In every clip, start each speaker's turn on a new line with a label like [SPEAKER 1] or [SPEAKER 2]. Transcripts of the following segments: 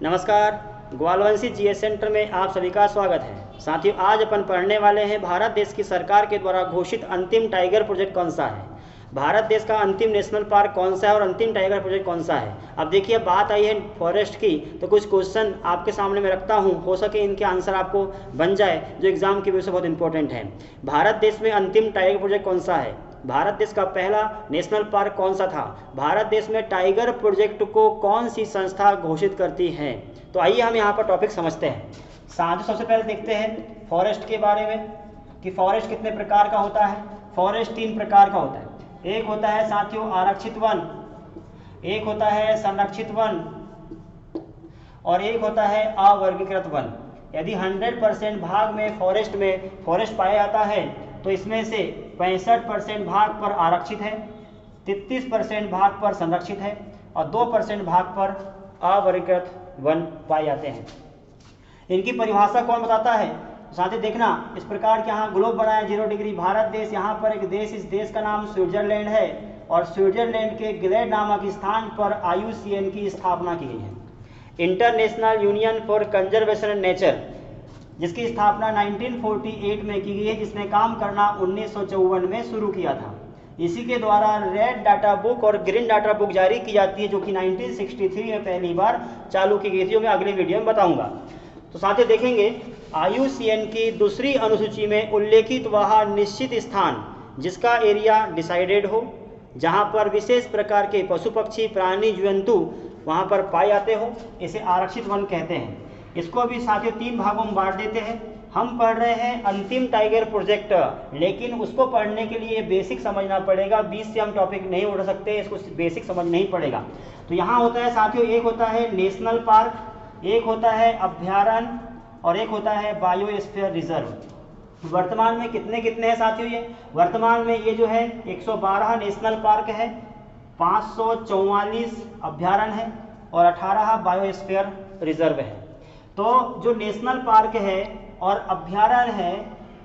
[SPEAKER 1] नमस्कार। ग्वालवंशी GS centre में आप सभी का स्वागत है। साथियों, आज अपन पढ़ने वाले हैं भारत देश की सरकार के द्वारा घोषित अंतिम टाइगर प्रोजेक्ट कौन सा है। भारत देश का अंतिम नेशनल पार्क कौन सा है और अंतिम टाइगर प्रोजेक्ट कौन सा है। अब देखिए, बात आई है फॉरेस्ट की, तो कुछ क्वेश्चन आपके सामने में रखता हूँ, हो सके इनके आंसर आपको बन जाए, जो एग्जाम की वजह से बहुत इंपॉर्टेंट है। भारत देश में अंतिम टाइगर प्रोजेक्ट कौन सा है, भारत देश का पहला नेशनल पार्क कौन सा था, भारत देश में टाइगर प्रोजेक्ट को कौन सी संस्था घोषित करती है। तो आइए हम यहाँ पर टॉपिक समझते हैं। साथ सबसे पहले देखते हैं फॉरेस्ट के बारे में कि फॉरेस्ट कितने प्रकार का होता है। फॉरेस्ट 3 प्रकार का होता है। एक होता है साथियों आरक्षित वन, एक होता है संरक्षित वन और एक होता है अवर्गीकृत वन। यदि 100% भाग में फॉरेस्ट पाया जाता है तो इसमें से 65% भाग पर आरक्षित है, 33% भाग पर संरक्षित है और 2% भाग पर अवर्गीकृत वन पाए जाते हैं। इनकी परिभाषा कौन बताता है? साथ ही देखना, इस प्रकार के यहाँ ग्लोब बनाया 0 डिग्री भारत देश, यहाँ पर एक देश, इस देश का नाम स्विट्जरलैंड है और स्विट्जरलैंड के ग्लेड नामक स्थान पर IUCN की स्थापना की गई है। International union for conservation and nature, जिसकी स्थापना 1948 में की गई है, जिसने काम करना 1954 में शुरू किया था। इसी के द्वारा रेड डाटा बुक और ग्रीन डाटा बुक जारी की जाती है, जो कि 1963 में पहली बार चालू की गई थी, जो मैं अगले वीडियो में बताऊंगा। तो साथ ही देखेंगे IUCN की दूसरी अनुसूची में उल्लेखित वह निश्चित स्थान जिसका एरिया डिसाइडेड हो, जहां पर विशेष प्रकार के पशु पक्षी प्राणी जंतु वहां पर पाए जाते हो, इसे आरक्षित वन कहते हैं। इसको भी साथियों 3 भागों में बांट देते हैं। हम पढ़ रहे हैं अंतिम टाइगर प्रोजेक्ट, लेकिन उसको पढ़ने के लिए बेसिक समझना पड़ेगा। 20 से हम टॉपिक नहीं उड़ सकते, इसको बेसिक समझना ही पड़ेगा। तो यहाँ होता है साथियों, एक होता है नेशनल पार्क, एक होता है अभ्यारण्य और एक होता है बायोस्फीयर रिजर्व। वर्तमान में कितने कितने हैं साथियों? ये वर्तमान में ये जो है 112 नेशनल पार्क है, 544 अभ्यारण्य है और 18 बायोस्फीयर रिजर्व है। तो जो नेशनल पार्क है और अभ्यारण्य है,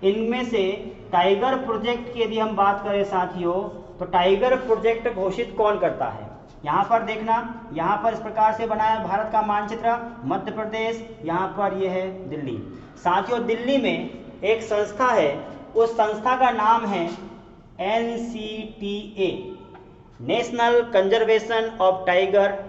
[SPEAKER 1] इनमें से टाइगर प्रोजेक्ट की यदि हम बात करें साथियों, तो टाइगर प्रोजेक्ट घोषित कौन करता है? यहाँ पर देखना, यहाँ पर इस प्रकार से बनाया भारत का मानचित्र, मध्य प्रदेश, यहाँ पर यह है दिल्ली। साथियों, दिल्ली में एक संस्था है, उस संस्था का नाम है NCTA, national conservation of tiger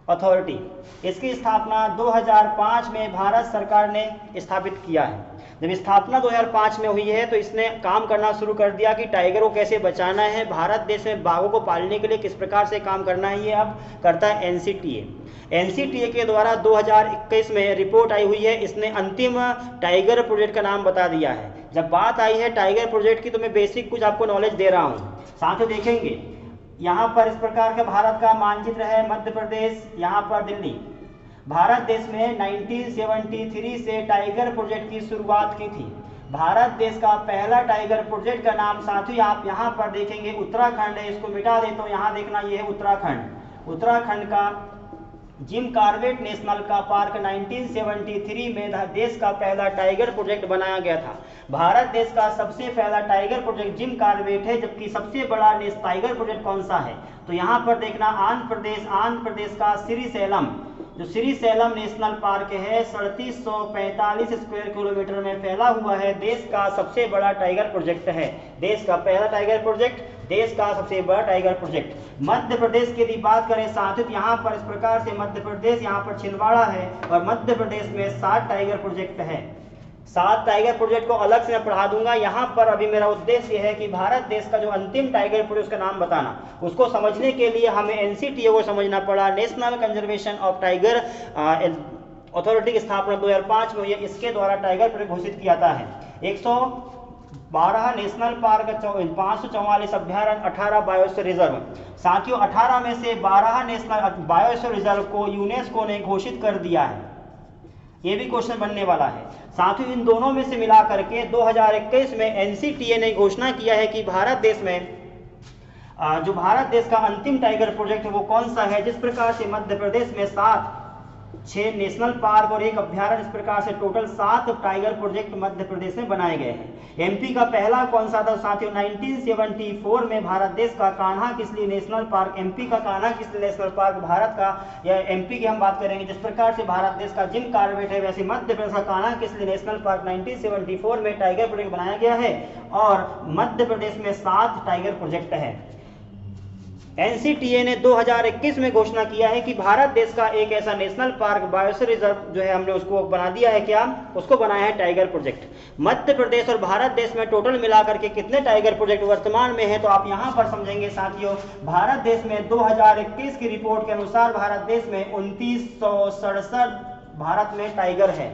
[SPEAKER 1] authority. इसकी स्थापना 2005 में भारत सरकार ने स्थापित किया है। जब स्थापना 2005 में हुई है तो इसने काम करना शुरू कर दिया कि टाइगर को कैसे बचाना है, भारत देश में बाघों को पालने के लिए किस प्रकार से काम करना है, ये अब करता है NCTA के द्वारा 2021 में रिपोर्ट आई हुई है। इसने अंतिम टाइगर प्रोजेक्ट का नाम बता दिया है। जब बात आई है टाइगर प्रोजेक्ट की, तो मैं बेसिक कुछ आपको नॉलेज दे रहा हूँ। साथ ही देखेंगे यहाँ पर इस प्रकार का भारत का मानचित्र है, मध्य प्रदेश, यहाँ पर दिल्ली। भारत देश में 1973 से टाइगर प्रोजेक्ट की शुरुआत की थी। भारत देश का पहला टाइगर प्रोजेक्ट का नाम साथियों आप यहाँ पर देखेंगे उत्तराखंड है। इसको मिटा देता हूँ, यहाँ देखना, ये है उत्तराखंड। उत्तराखंड का जिम कॉर्बेट नेशनल का पार्क 1973 में देश का पहला टाइगर प्रोजेक्ट बनाया गया था। भारत देश का सबसे पहला टाइगर प्रोजेक्ट जिम कॉर्बेट है, जबकि सबसे बड़ा टाइगर प्रोजेक्ट कौन सा है? तो यहाँ पर देखना, आंध्र प्रदेश का श्रीशैलम, जो श्रीशैलम नेशनल पार्क है, 3745 स्क्वायर किलोमीटर में फैला हुआ है, देश का सबसे बड़ा टाइगर प्रोजेक्ट है। देश का पहला टाइगर प्रोजेक्ट, देश का सबसे बड़ा टाइगर प्रोजेक्ट। मध्य प्रदेश की यदि बात करें साथियों, यहाँ पर इस प्रकार से मध्य प्रदेश, यहाँ पर छिंदवाड़ा है और मध्य प्रदेश में 7 टाइगर प्रोजेक्ट है। 7 टाइगर प्रोजेक्ट को अलग से मैं पढ़ा दूंगा। यहाँ पर अभी मेरा उद्देश्य है कि भारत देश का जो अंतिम टाइगर प्रोजेक्ट का नाम बताना, उसको समझने के लिए हमें NCTA को समझना पड़ा। National conservation of tiger authority की स्थापना 2005 में हुई है। इसके द्वारा टाइगर प्रोजेक्ट घोषित किया जाता है। 112 नेशनल पार्क, 544 अभ्यारण्य, 18 बायोस्फीयर रिजर्व। साथियों 18 में से 12 नेशनल बायोस्फीयर रिजर्व को यूनेस्को ने घोषित कर दिया है। ये भी क्वेश्चन बनने वाला है। साथियों इन दोनों में से मिला करके 2021 में NCTA ने घोषणा किया है कि भारत देश में जो भारत देश का अंतिम टाइगर प्रोजेक्ट है वो कौन सा है। जिस प्रकार से मध्य प्रदेश में 7 6 नेशनल पार्क और 1 अभ्यारण्य, इस प्रकार से total 7 tiger project Madhya Pradesh में बनाए गए हैं। एमपी का पहला कौन सा था साथियों? 1974 में भारत देश का Kanha Kisli national park, MP का कान्हा किसली नेशनल पार्क भारत का, या एमपी की हम बात करेंगे, जिस प्रकार से भारत देश का जिम कॉर्बेट है वैसे मध्य प्रदेश का कान्हा किसली नेशनल पार्क 1974 में टाइगर प्रोजेक्ट बनाया गया है और मध्य प्रदेश में 7 टाइगर प्रोजेक्ट है। एनसीटीए ने 2021 में घोषणा किया है कि भारत देश का एक ऐसा नेशनल पार्क बायोस्फीयर रिजर्व जो है हमने उसको बना दिया है, क्या उसको बनाया है टाइगर प्रोजेक्ट। मध्य प्रदेश और भारत देश में टोटल मिलाकर के कितने टाइगर प्रोजेक्ट वर्तमान में है, तो आप यहां पर समझेंगे साथियों, भारत देश में 2021 की रिपोर्ट के अनुसार भारत देश में 2967 भारत में टाइगर है।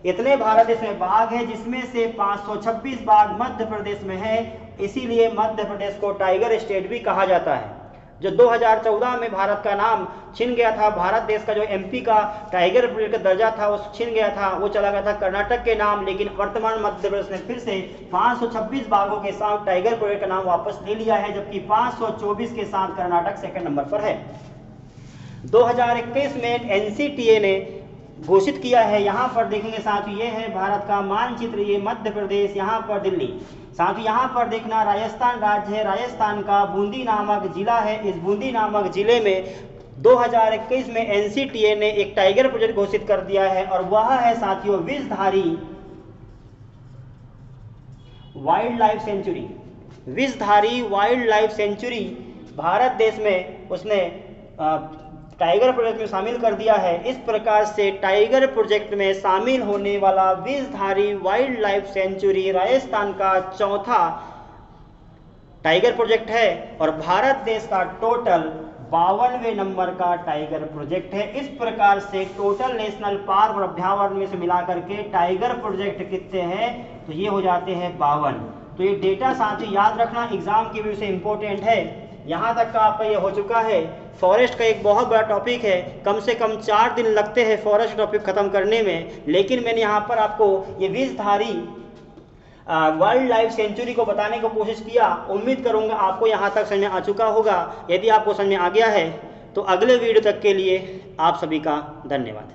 [SPEAKER 1] इतने भारत देश में बाघ है, जिसमें से 526 बाघ मध्य प्रदेश में है, इसीलिए मध्य प्रदेश को टाइगर स्टेट भी कहा जाता है। जो 2014 में भारत का नाम छिन गया था, भारत देश का जो एमपी का टाइगर प्रोजेक्ट का दर्जा था वो छिन गया था, वो चला गया था कर्नाटक के नाम, लेकिन वर्तमान मध्य प्रदेश ने फिर से 526 बाघों के साथ टाइगर प्रोजेक्ट का नाम वापस ले लिया है, जबकि 524 के साथ कर्नाटक सेकंड नंबर पर है। 2021 में एनसीटीए ने घोषित किया है, यहाँ पर देखेंगे साथियों, ये है भारत का मानचित्र, ये मध्य प्रदेश, यहाँ पर दिल्ली, साथियों यहाँ पर देखना राजस्थान राज्य है, राजस्थान का बूंदी नामक जिला है। इस बूंदी नामक जिले में 2021 में एनसीटीए ने एक टाइगर प्रोजेक्ट घोषित कर दिया है और वह है साथियों Vishdhari wild life sanctuary. Vishdhari wild life sanctuary Bharat देश में उसने टाइगर प्रोजेक्ट में शामिल कर दिया है। इस प्रकार से टाइगर प्रोजेक्ट में शामिल होने वाला Vishdhari wild life sanctuary Rajasthan का चौथा टाइगर प्रोजेक्ट है और भारत देश का टोटल 52वें नंबर का टाइगर प्रोजेक्ट है। इस प्रकार से टोटल नेशनल पार्क और अभ्यारण्य में से मिलाकर के टाइगर प्रोजेक्ट कितने हैं, तो ये हो जाते हैं 52। तो ये डेटा साथियों याद रखना, एग्जाम की व्यू से इंपॉर्टेंट है। यहाँ तक का आपका ये हो चुका है। फॉरेस्ट का एक बहुत बड़ा टॉपिक है, कम से कम 4 दिन लगते हैं फॉरेस्ट टॉपिक खत्म करने में, लेकिन मैंने यहाँ पर आपको ये विषधारी वाइल्ड लाइफ सेंचुरी को बताने की कोशिश किया। उम्मीद करूँगा आपको यहाँ तक समझ में आ चुका होगा। यदि आपको समझ में आ गया है तो अगले वीडियो तक के लिए आप सभी का धन्यवाद।